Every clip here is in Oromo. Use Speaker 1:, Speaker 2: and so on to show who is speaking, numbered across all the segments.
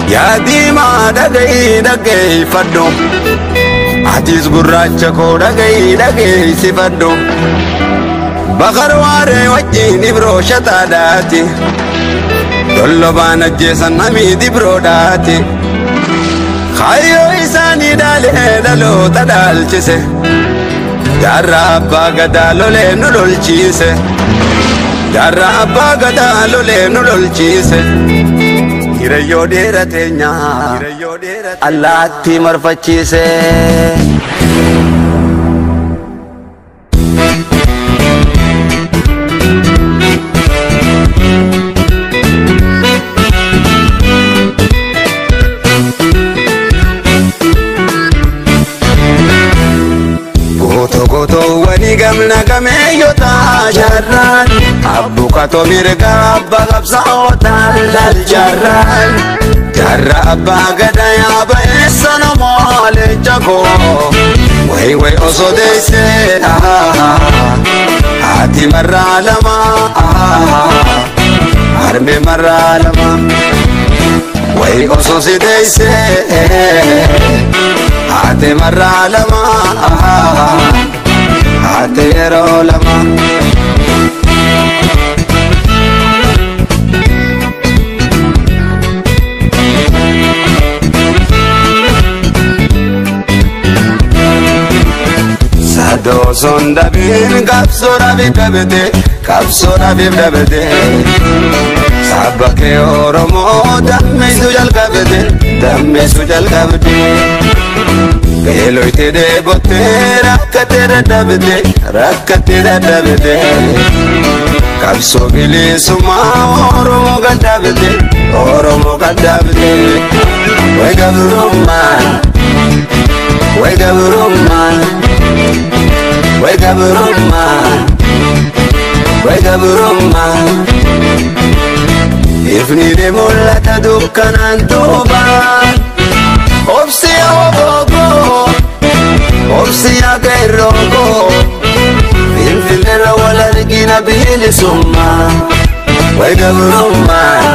Speaker 1: يا ديما دقي فدو عتيز قراچ كو دقي سفدو بخر واري وجيني برو شتاداتي دولو بانا جيسان نمي دي برو داتي خايو إساني دالي دلو تدال چسه جارا أبا قدالو لينو لول چيسه جارا أبا قدالو لينو لول چيسه Hirayo dera tenya, Allah ti marfachise. Goto wani gamna gameyo ta jarran, abbu kato mirga abba gabsa otal dal jarran. Jarra abba gada ya ba esana mole jago, way oso deise hati marra lama, harme marra lama, way oso si deise hati marra lama. Atero lama Sado sonda bin kapsora bibdabde kapsora bibdabde Sabake oromo damme sujal kabde Belo ite de botte rakkate dadabde Kapso bilisuma oromo gadabde Way gabruman Ifni de mulata dukkanan tuban Obsia obogo, obsia gairogo Filfilera wala rigina bihili summa Way gabruman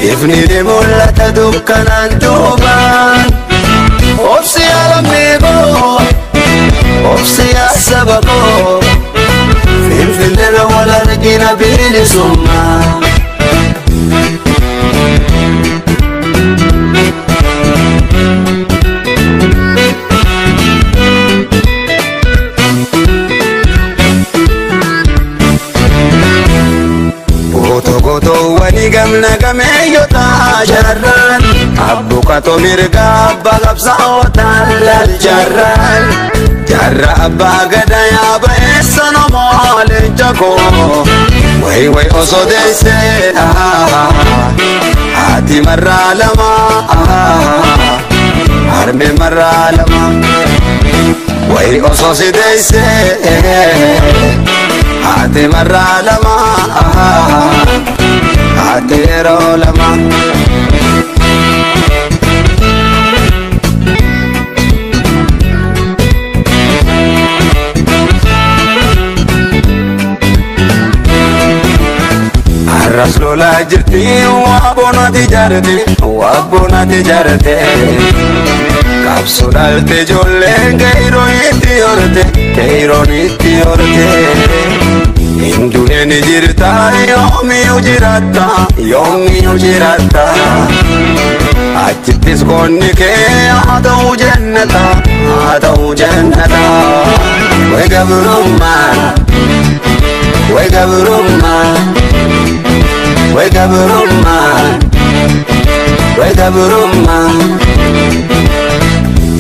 Speaker 1: Ifni de mulata dukkanan tuban Obsia lamigo Obsia sabago Filfilera wala rigina bihili summa Goto wani gamna gameyo ta jarran Abbu kato mirga abba gabsa otal lal jarran Jarra abba gada ya ba esano mole jago Way oso deise hati marra lama harme marra lama Way oso si deise hati marra lama Atero lama Arras lola jirti wabona tijarate Kapso dalte jolle keiro iti orte Indune ni jirta yomi ujirata Achittis konni ke adau jannata Way gabruman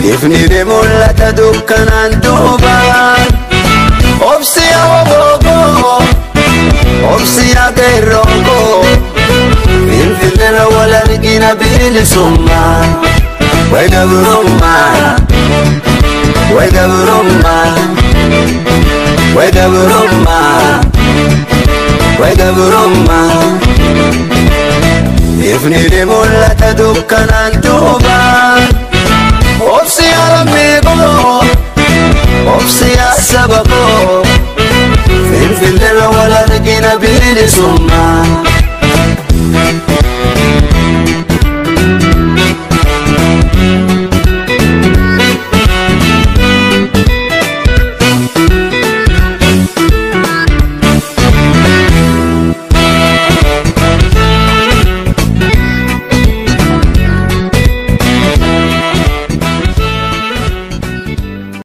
Speaker 1: Ifni de mulata dukkanan tuban Obsia obogo Obsia gairogo Filfilera wala rigina bihili summa Way gabruman Ifni de mulata dukkanan tuban diina bilisummaa